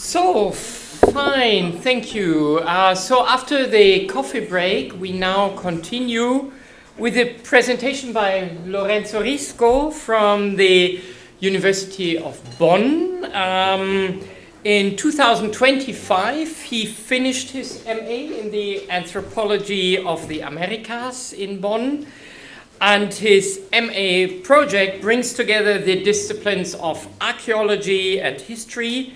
So, fine, thank you. So after the coffee break, we now continue with a presentation by Lorenzo Risco from the University of Bonn. In 2025, he finished his MA in the Anthropology of the Americas in Bonn. And his MA project brings together the disciplines of archaeology and history,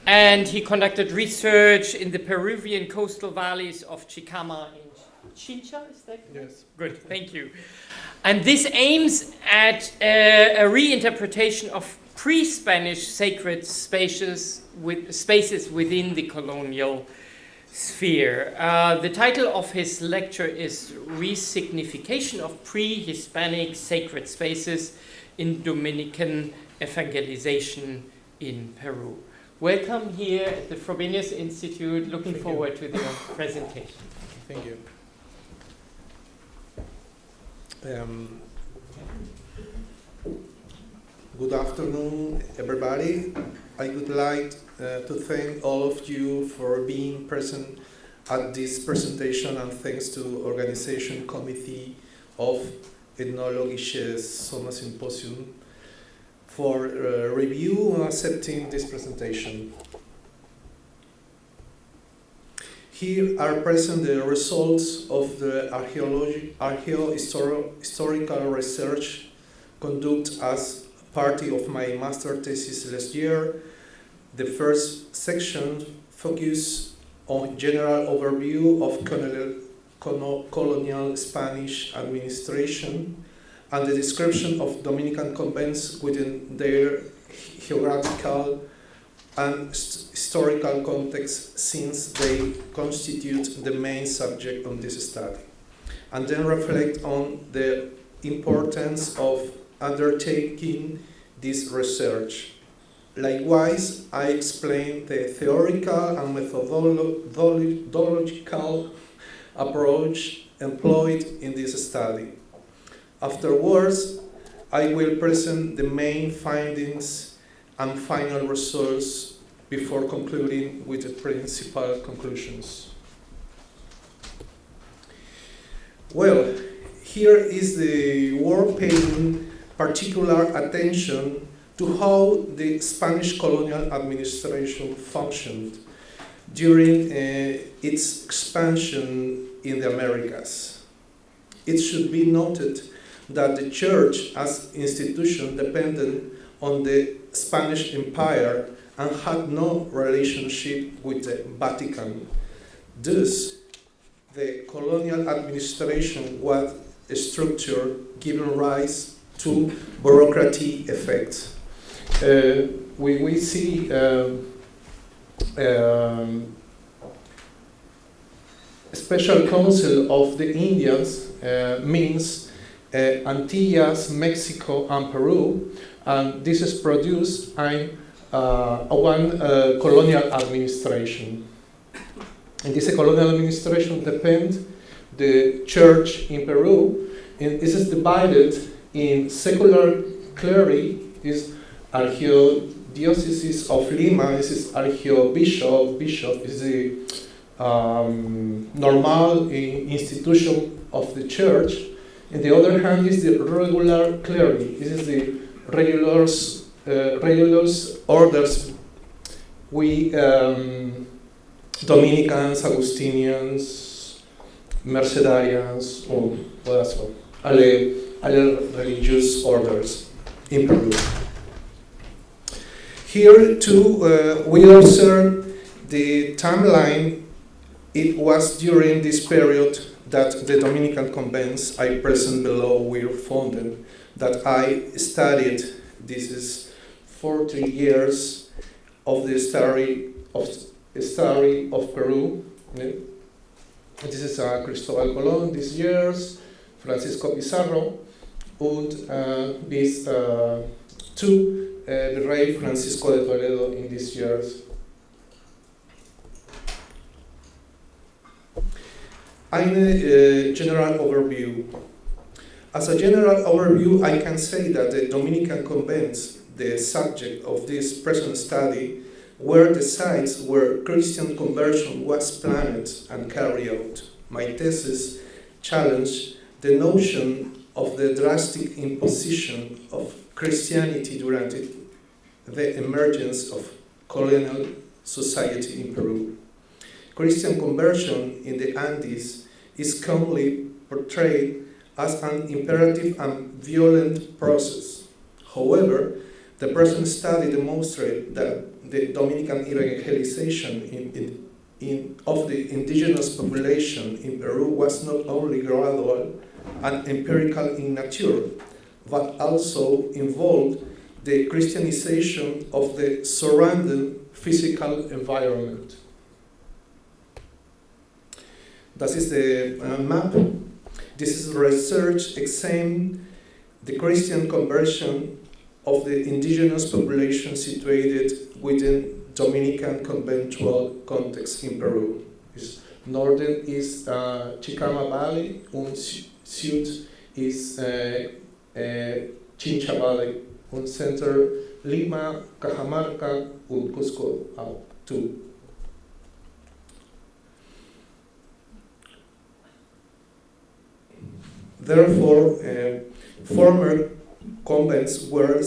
and he conducted research in the Peruvian coastal valleys of Chicama and Chincha, is that correct? Yes. Good, thank you. And this aims at a reinterpretation of pre-Spanish sacred spaces within the colonial sphere. The title of his lecture is Resignification of Pre-Hispanic Sacred Spaces in Dominican Evangelization in Peru. Welcome here at the Frobenius-Institut. Looking forward to the presentation. Thank you. Good afternoon, everybody. I would like to thank all of you for being present at this presentation, and thanks to Organization Committee of Ethnologisches Summer Symposium for review and accepting this presentation. Here are present the results of the historical research conducted as part of my master thesis last year. The first section focused on general overview of colonial Spanish administration and the description of Dominican convents within their geographical and historical context, since they constitute the main subject of this study, and then reflect on the importance of undertaking this research. Likewise, I explain the theoretical and methodological approach employed in this study. Afterwards, I will present the main findings and final results before concluding with the principal conclusions. Well, here is the work paying particular attention to how the Spanish colonial administration functioned during its expansion in the Americas. It should be noted that the Church as institution depended on the Spanish Empire and had no relationship with the Vatican. Thus, the colonial administration was a structure giving rise to bureaucratic effects. We see Special Council of the Indians means Antillas, Mexico, and Peru, and this is produced in one colonial administration. And this colonial administration depends the church in Peru, and this is divided in secular clergy, is Archdiocese of Lima, this is Archbishop, is the normal institution of the church. On the other hand is the regular clergy. This is the regulars orders. We Dominicans, Augustinians, Mercedarians, or other religious orders in Peru. Here too, we observe the timeline. It was during this period that the Dominican convents I present below were founded, that I studied. This is 40 years of the story of Peru. This is Cristobal Colón these years, Francisco Pizarro, and these two, the Rey Francisco de Toledo in these years. A general overview. As a general overview, I can say that the Dominican convents, the subject of this present study, were the sites where Christian conversion was planned and carried out. My thesis challenged the notion of the drastic imposition of Christianity during the emergence of colonial society in Peru. Christian conversion in the Andes is commonly portrayed as an imperative and violent process. However, the present study demonstrates that the Dominican evangelization of the indigenous population in Peru was not only gradual and empirical in nature, but also involved the Christianization of the surrounding physical environment. This is the map. This is research examining the Christian conversion of the indigenous population situated within Dominican conventual context in Peru. Northern is Chicama Valley, and south is Chincha Valley, and center Lima, Cajamarca, and Cusco too. Therefore, former convents were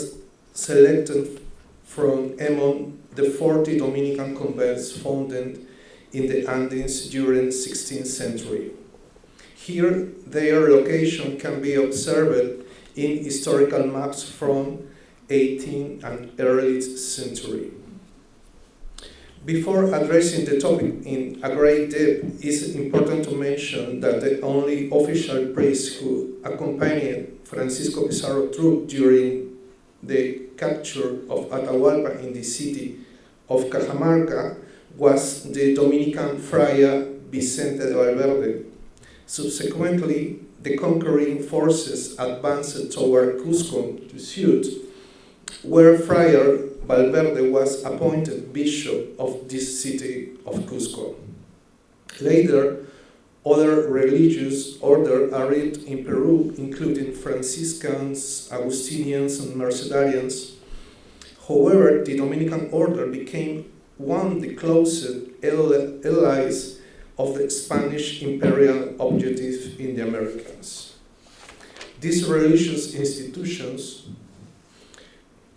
selected from among the 40 Dominican convents founded in the Andes during the 16th century. Here, their location can be observed in historical maps from 18th and early century. Before addressing the topic in a great depth, it's important to mention that the only official priest who accompanied Francisco Pizarro troops during the capture of Atahualpa in the city of Cajamarca was the Dominican friar Vicente de Valverde. Subsequently, the conquering forces advanced toward Cusco to suit, where Friar Valverde was appointed bishop of this city of Cusco. Later, other religious orders arrived in Peru, including Franciscans, Augustinians, and Mercedarians. However, the Dominican order became one of the closest allies of the Spanish imperial objective in the Americas. These religious institutions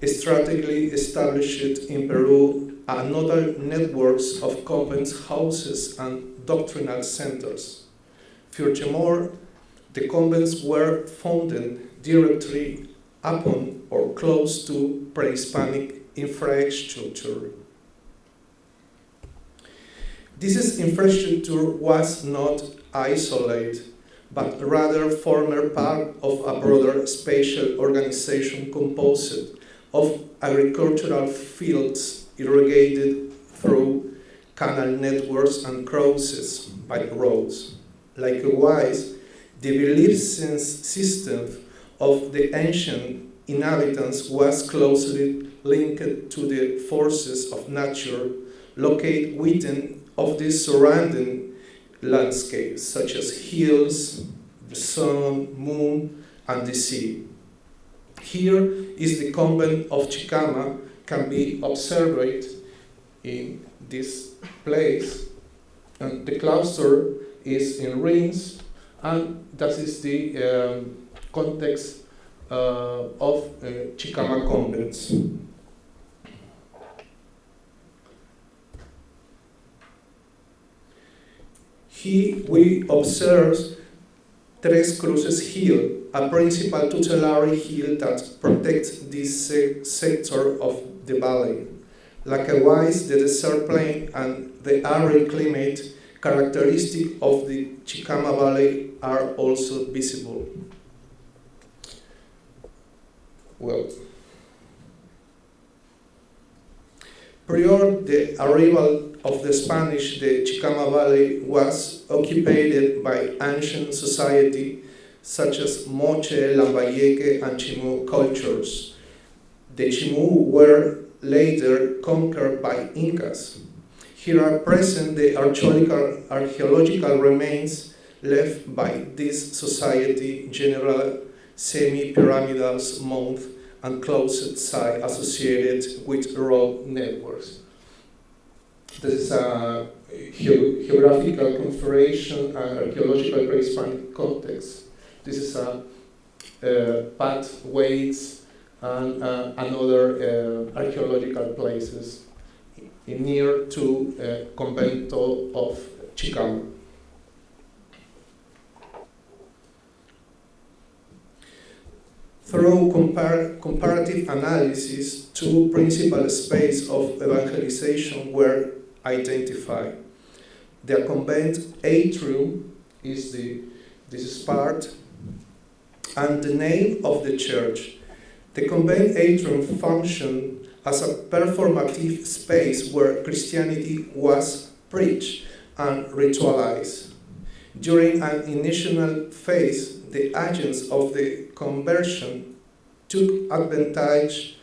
strategically established in Peru another networks of convent houses and doctrinal centers. Furthermore, the convents were founded directly upon or close to pre-Hispanic infrastructure. This infrastructure was not isolated, but rather formed part of a broader spatial organization composed of agricultural fields irrigated through canal networks and crosses by roads. Likewise, the belief system of the ancient inhabitants was closely linked to the forces of nature located within of the surrounding landscapes, such as hills, the sun, moon, and the sea. Here is the convent of Chicama, can be observed in this place, and the cluster is in rings, and that is the context of Chicama convents. Here we observe Tres Cruces Hill, a principal tutelary hill that protects this sector of the valley. Likewise, the desert plain and the arid climate characteristic of the Chicama Valley are also visible. Well, prior the arrival of the Spanish, the Chicama Valley was occupied by ancient society such as Moche, Lambayeque, and Chimu cultures. The Chimu were later conquered by Incas. Here are present the archaeological remains left by this society, general semi-pyramidal mound and closed site associated with road networks. This is a geographical configuration and archaeological pre-Hispanic context. This is a pathways and other archaeological places near to convento of Chicama. Through comparative analysis, two principal spaces of evangelization were identified. The convent atrium is this part, and the nave of the church. The convent atrium functioned as a performative space where Christianity was preached and ritualized. During an initial phase, the agents of the conversion took advantage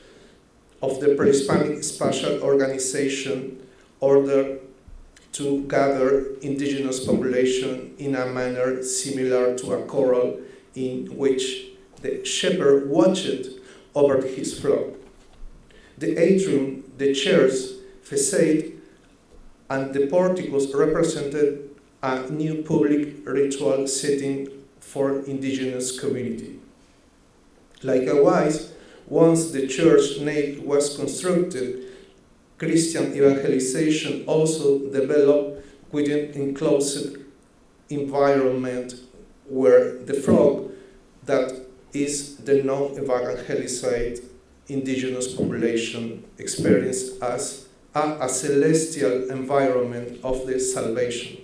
of the pre-Hispanic spatial organization order to gather indigenous population in a manner similar to a choral in which the shepherd watched over his flock. The atrium, the church, facade, and the porticos represented a new public ritual setting for indigenous community. Likewise, once the church nave was constructed, Christian evangelization also developed within enclosed environment where the flock, that is the non-evangelized indigenous population, experienced as a celestial environment of the salvation.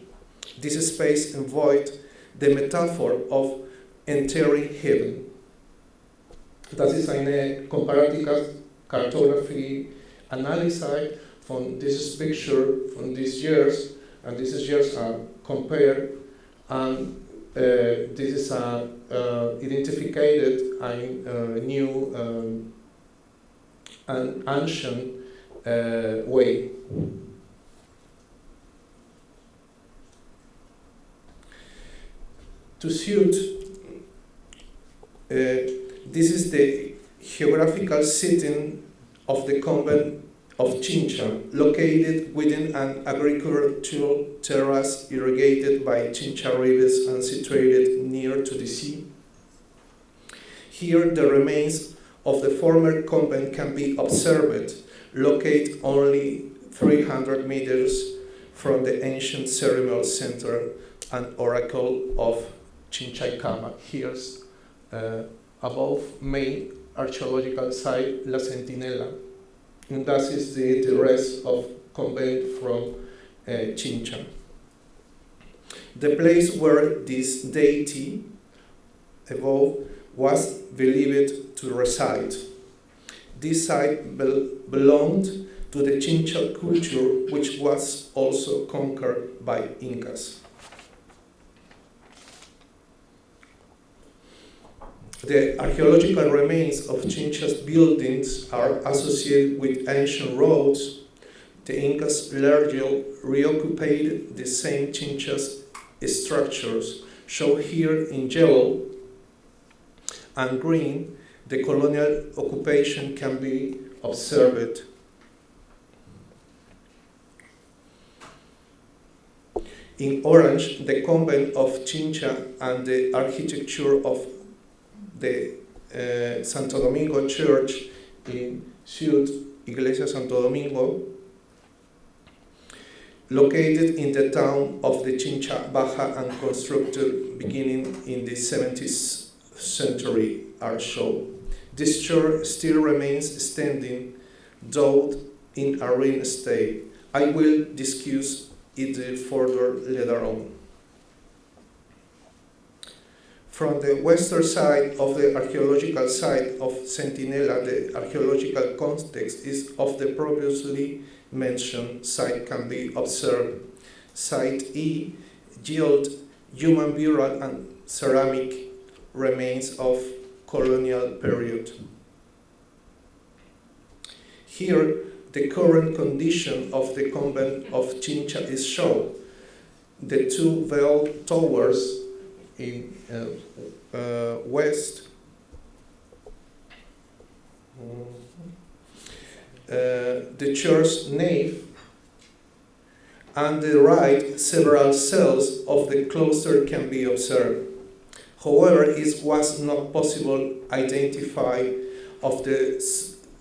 This space embodied the metaphor of entering heaven. Das ist eine comparative cartography analysis from this picture from these years, and these years are compared, and this is identified a new an ancient way. To suit, this is the geographical setting of the convent of Chincha, located within an agricultural terrace irrigated by Chincha rivers and situated near to the sea. Here the remains of the former convent can be observed, located only 300 meters from the ancient ceremonial center and oracle of Chinchaycámac Hills, above main archaeological site La Centinela. And that is the rest of convent from Chincha. The place where this deity above was believed to reside. This site belonged to the Chincha culture, which was also conquered by Incas. The archaeological remains of Chincha's buildings are associated with ancient roads. The Incas largely reoccupied the same Chincha's structures, shown here in yellow and green. The colonial occupation can be observed. In orange, the convent of Chincha and the architecture of the Santo Domingo Church in Ciudad Iglesia Santo Domingo, located in the town of the Chincha Baja and constructed beginning in the 17th century, are shown. This church still remains standing, though in a ruined state. I will discuss it further later on. From the western side of the archaeological site of Centinela, the archaeological context is of the previously mentioned site can be observed. Site E yield human burial and ceramic remains of colonial period. Here, the current condition of the convent of Chincha is shown. The two bell towers in west, the church nave and the right several cells of the cluster can be observed. However, it was not possible to identify of the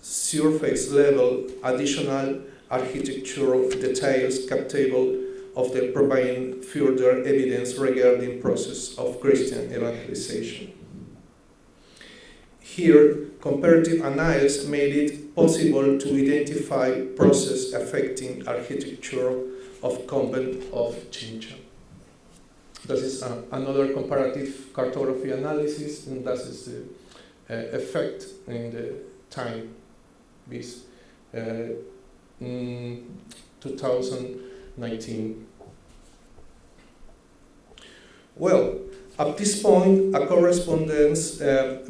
surface level additional architectural details capable of the providing further evidence regarding process of Christian evangelization. Here, comparative analysis made it possible to identify process affecting architecture of convent of Chincha. That is another comparative cartography analysis, and that is the effect in the time with 2019. Well, at this point, a correspondence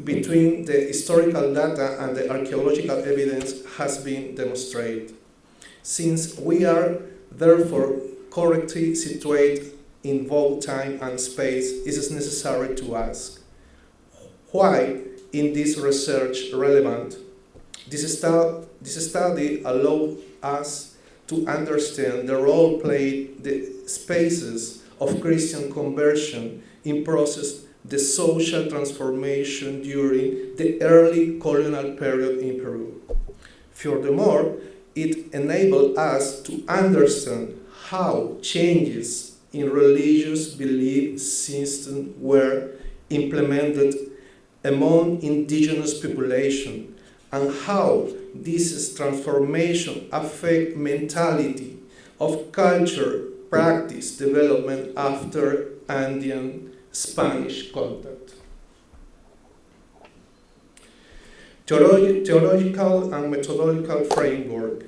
between the historical data and the archaeological evidence has been demonstrated. Since we are therefore correctly situated in both time and space, it is necessary to ask, why in this research relevant? This study allowed us to understand the role played the spaces of Christian conversion in process the social transformation during the early colonial period in Peru. Furthermore, it enabled us to understand how changes in religious belief systems were implemented among indigenous population and how this transformation affect mentality of culture, practice, development after Andean Spanish contact. Theological and methodological framework.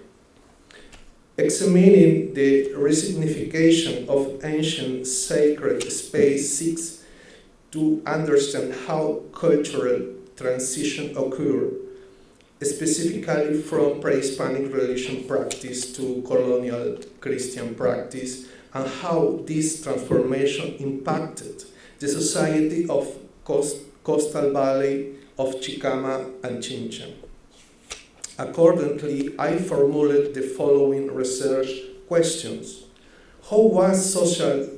Examining the resignification of ancient sacred space seeks to understand how cultural transition occurred, specifically from pre-Hispanic religion practice to colonial Christian practice, and how this transformation impacted the society of coastal valley of Chicama and Chincha. Accordingly, I formulated the following research questions. How was social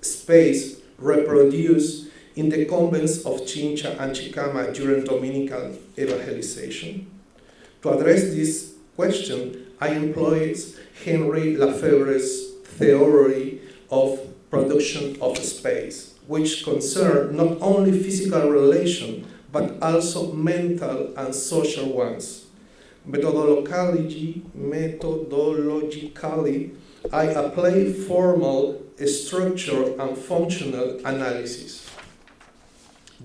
space reproduced in the convents of Chincha and Chicama during Dominican evangelization? To address this question, I employed Henri Lefebvre's theory of production of space, which concerned not only physical relations, but also mental and social ones. Methodologically, I apply formal, structure, and functional analysis.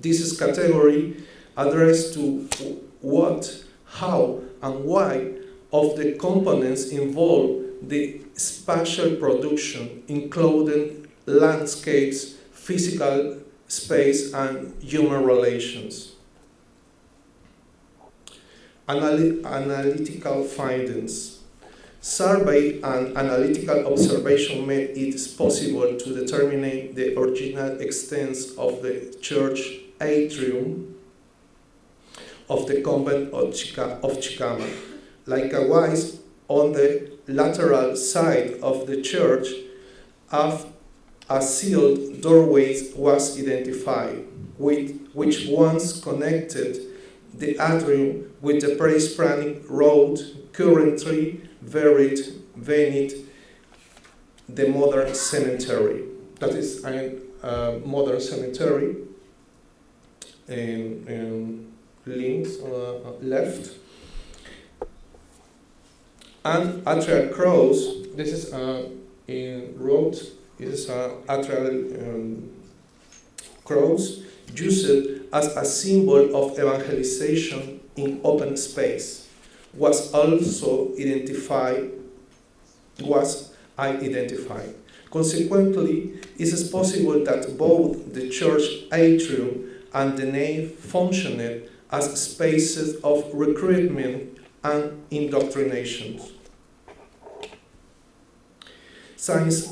This category addresses to what, how, and why of the components involved the spatial production, including landscapes, physical space, and human relations. Analytical findings. Survey and analytical observation made it possible to determine the original extent of the church atrium of the convent of Chicama. Likewise, on the lateral side of the church, a sealed doorway was identified, which once connected the atrium with the pre-Hispanic road currently buried beneath the modern cemetery. That is a modern cemetery in links left. And atrial cross, this is in road, this is atrial cross used as a symbol of evangelization in open space, was identified. Consequently, it is possible that both the church atrium and the nave functioned as spaces of recruitment and indoctrination. Since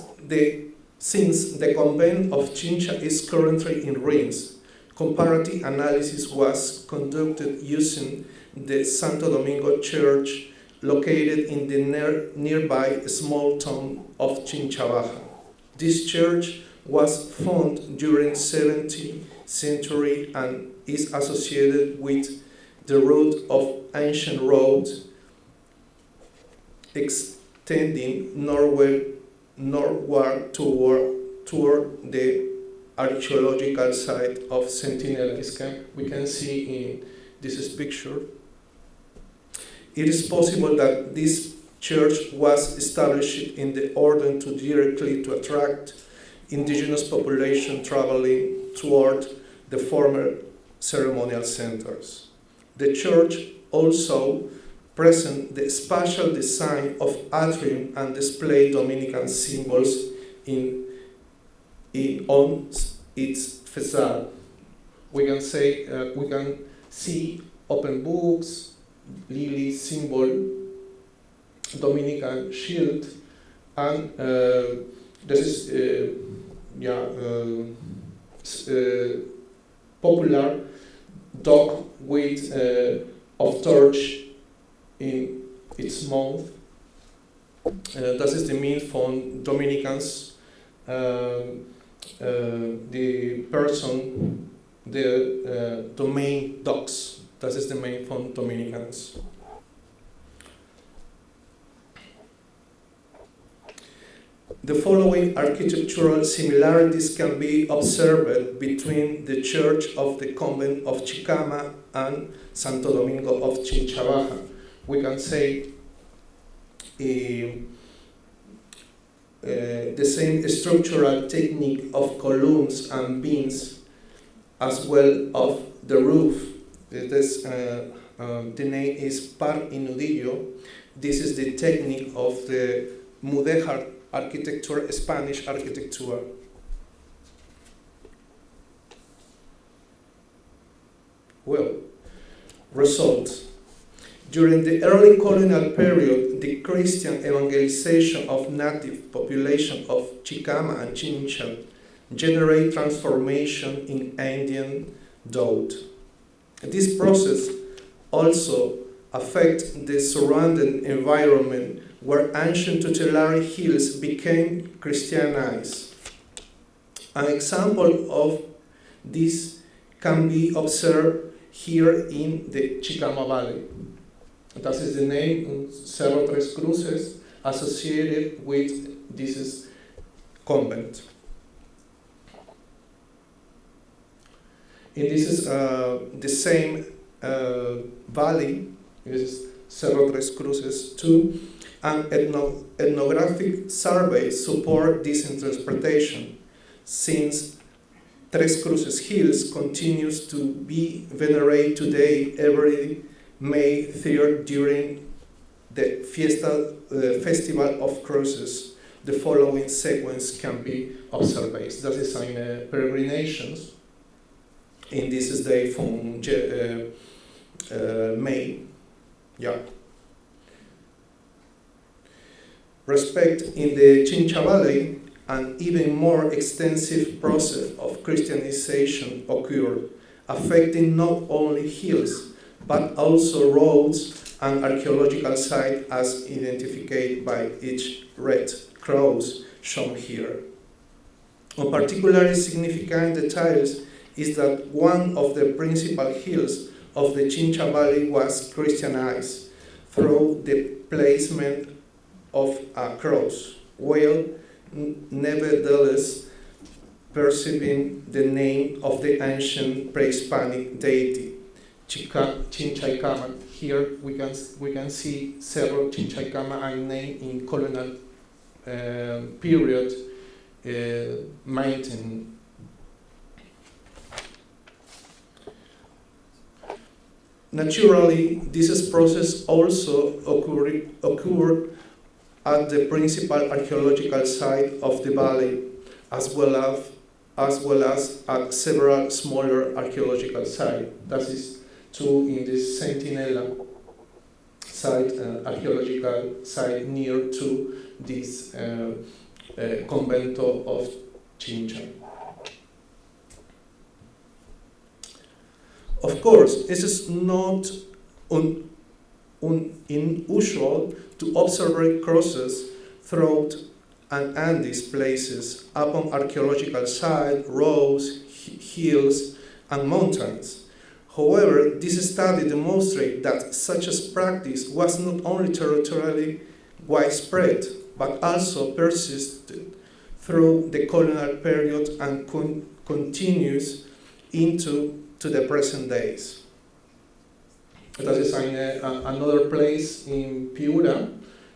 the convent of Chincha is currently in ruins, comparative analysis was conducted using the Santo Domingo Church located in the nearby small town of Chinchaycámac. This church was founded during 17th century and is associated with the route of ancient road extending northward toward the archaeological site of Sentinel. We can see in this picture. It is possible that this church was established in the order to directly to attract indigenous population traveling toward the former ceremonial centers. The church also present the spatial design of atrium and display Dominican symbols on its facade. We can see open books, lily symbol, Dominican shield, and this is popular dog with of torch in its mouth. That is the mean from Dominicans. The person, the main dogs. That is the main from Dominicans. The following architectural similarities can be observed between the church of the convent of Chicama and Santo Domingo of Chinchaycámac. We can say the same structural technique of columns and beams, as well of the roof. The name is par inudillo. This is the technique of the mudéjar architecture, Spanish architecture. Well, results. During the early colonial period, the Christian evangelization of native population of Chicama and Chincha generate transformation in Indian thought. This process also affects the surrounding environment where ancient tutelary hills became Christianized. An example of this can be observed here in the Chicama Valley. That is the name, Cerro Tres Cruces, associated with this convent. And this is the same valley, this is Cerro Tres Cruces too, and ethnographic surveys support this interpretation, since Tres Cruces Hills continues to be venerated today every May 3rd during the Festival of Cruces. The following sequence can be observed. That is in peregrinations. And this is day from May. Yeah. Respect in the Chincha Valley, an even more extensive process of Christianization occurred, affecting not only hills, but also roads and archaeological sites as identified by each red cross shown here. Of particularly significant details is that one of the principal hills of the Chincha Valley was Christianized through the placement of a cross, while nevertheless perceiving the name of the ancient pre-Hispanic deity, Chinchaycámac. Here we can see several Chinchaycámac name in colonial period maintained. Naturally, this process also occurred at the principal archaeological site of the valley, as well as at several smaller archaeological sites. That is true in the Sentinel site, archaeological site near to this convento of Chincha. Of course, this is not unusual to observe crosses throughout an Andes places upon archaeological sites, roads, hills, and mountains. However, this study demonstrates that such a practice was not only territorially widespread, but also persisted through the colonial period and continues into the present days. That is another place in Piura.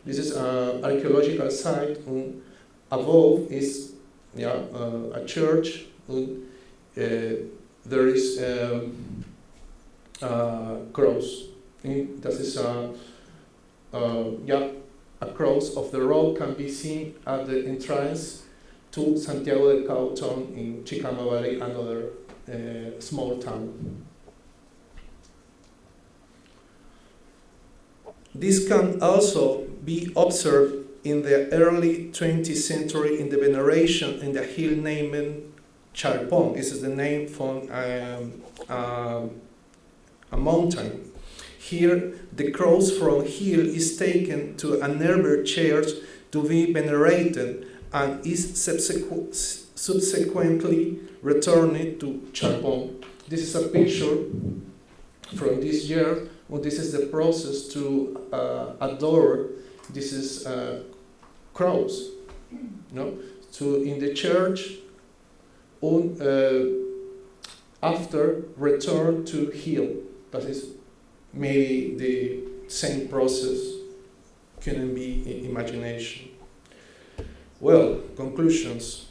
This is an archaeological site. Above is a church. There is a cross. That is a cross of the road can be seen at the entrance to Santiago del Cauton in Chicama Valley, another small town. This can also be observed in the early 20th century in the veneration in the hill named Charpon. This is the name from a mountain. Here, the cross from hill is taken to a nearby church to be venerated and is subsequently returned to Charpon. This is a picture from this year. Well, this is the process to adore. This is cross, no? So in the church, after return to hill. That is maybe the same process. Couldn't be imagination. Well, conclusions.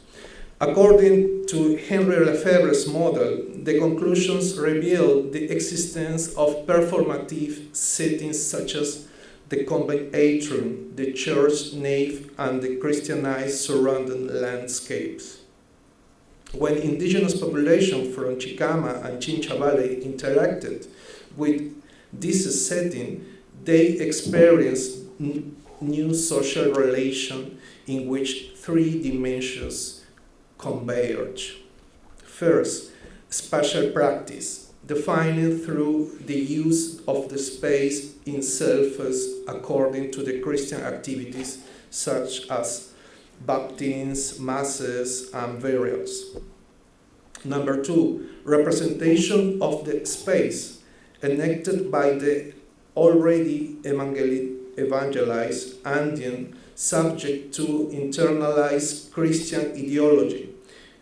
According to Henri Lefebvre's model, the conclusions reveal the existence of performative settings such as the convent atrium, the church nave, and the Christianized surrounding landscapes. When indigenous population from Chicama and Chincha Valley interacted with this setting, they experienced new social relation in which three dimensions converge. First, spatial practice, defined through the use of the space in selves according to the Christian activities such as baptisms, masses, and burials. Number two, representation of the space enacted by the already evangelized Andean subject to internalized Christian ideology.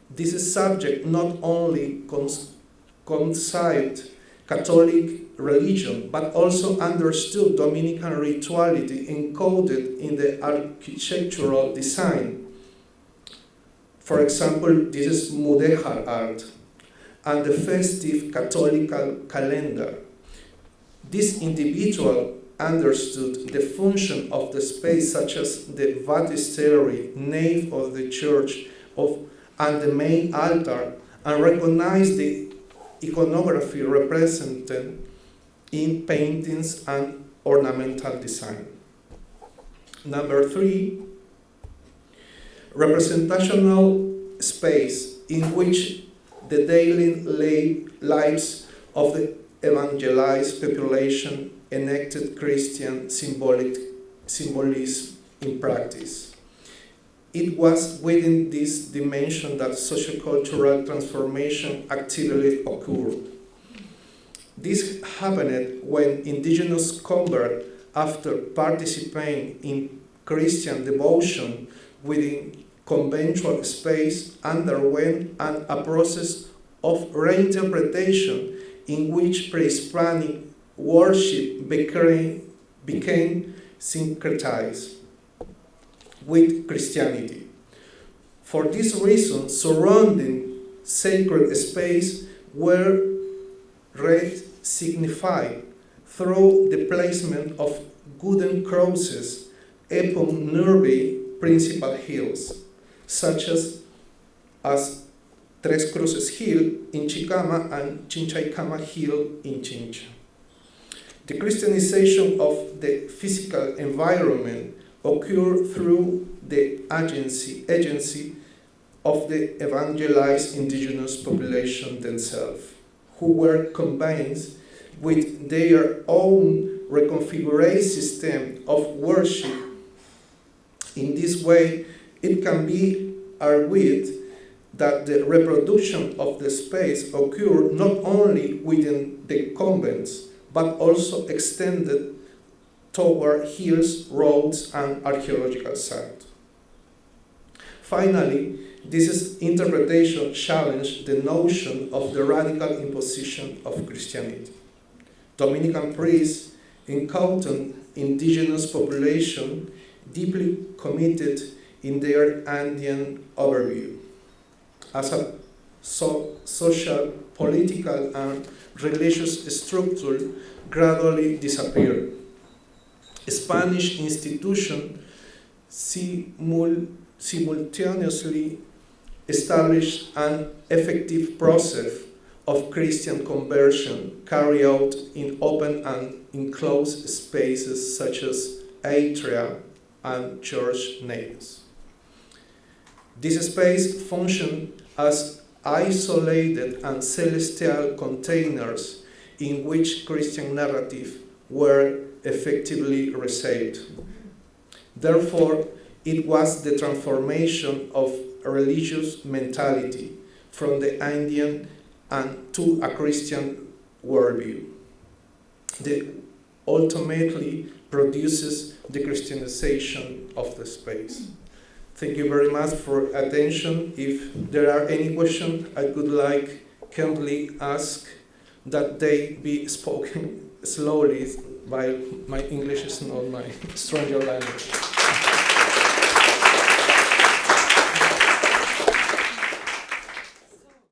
This is subject not only conceived Catholic religion, but also understood Dominican rituality encoded in the architectural design. For example, this is mudéjar art and the festive Catholic calendar. This individual understood the function of the space, such as the baptistry, nave of the church, and the main altar, and recognized the iconography represented in paintings and ornamental design. Number three, representational space in which the daily lives of the evangelized population enacted Christian symbolism in practice. It was within this dimension that sociocultural transformation actively occurred. This happened when indigenous converts, after participating in Christian devotion within conventual space, underwent a process of reinterpretation in which pre-Hispanic worship became syncretized with Christianity. For this reason, surrounding sacred space were re-signified through the placement of wooden crosses upon nearby principal hills, such as Tres Cruces Hill in Chicama and Chinchaycámac Hill in Chincha. The Christianization of the physical environment occurred through the agency of the evangelized indigenous population themselves, who were convinced with their own reconfigured system of worship. In this way, it can be argued that the reproduction of the space occurred not only within the convents, but also extended toward hills, roads, and archaeological sites. Finally, this interpretation challenged the notion of the radical imposition of Christianity. Dominican priests encountered indigenous population deeply committed in their Andean overview. As a social, political, and religious structure gradually disappeared. Spanish institutions simultaneously established an effective process of Christian conversion carried out in open and enclosed spaces such as atria and church naves. This space functioned as isolated and celestial containers in which Christian narratives were effectively received. Therefore, it was the transformation of a religious mentality from the Andean and to a Christian worldview that ultimately produces the Christianization of the space. Thank you very much for attention. If there are any questions, I would like kindly ask that they be spoken slowly, while my English is not my stronger language.